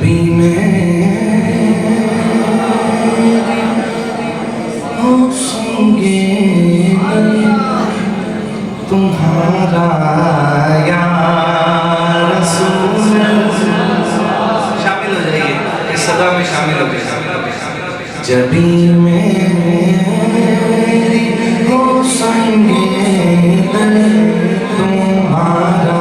بھی میری ہو سنگے تمہارا یا رسول اللہ. شامل ہو جائیے اس صدا میں، شامل ہو جائیے. جبھی میری ہو سنگے تمہارا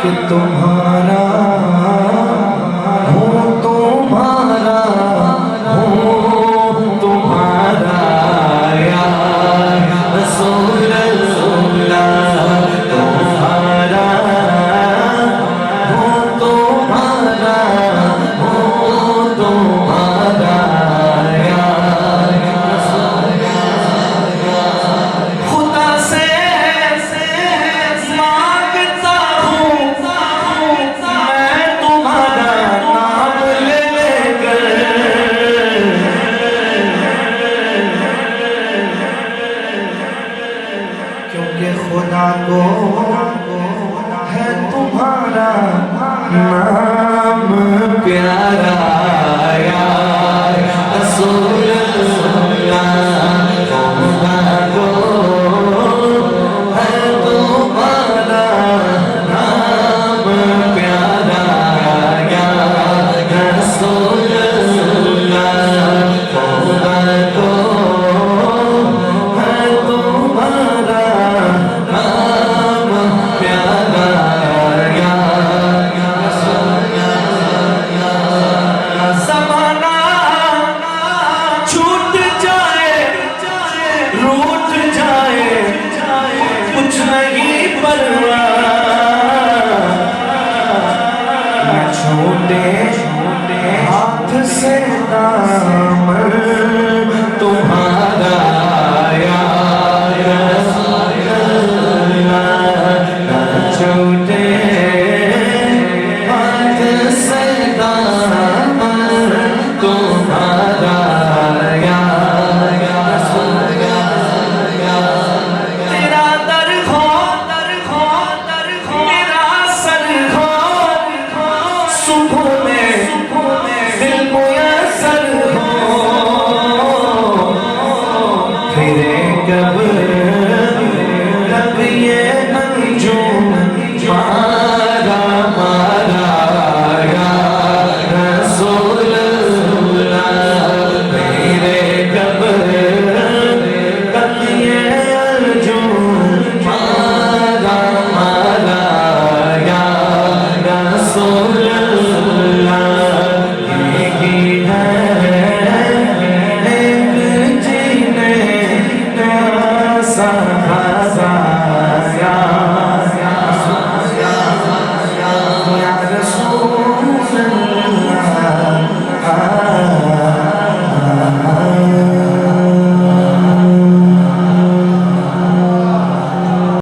کہ تمہارا ہوں تمہارا ہوں تمہارا یا رسول اللہ. تمہارا ہوں تمہارا ہوں تمہارا یا رسول اللہ. خدا سے خدا کو ہے تمہارا نام پیارا یا رسول اللہ. خدا کو ہے تمہارا نام پیارا یا رسول اللہ. خدا کو ہے تمہارا ہاتھ سے دامن تمہارا یا رسول اللہ. چھوٹے ہاتھ سے دامن تمہارا یا رسول اللہ. تیرا در ہو میرا سر ہو صبح میں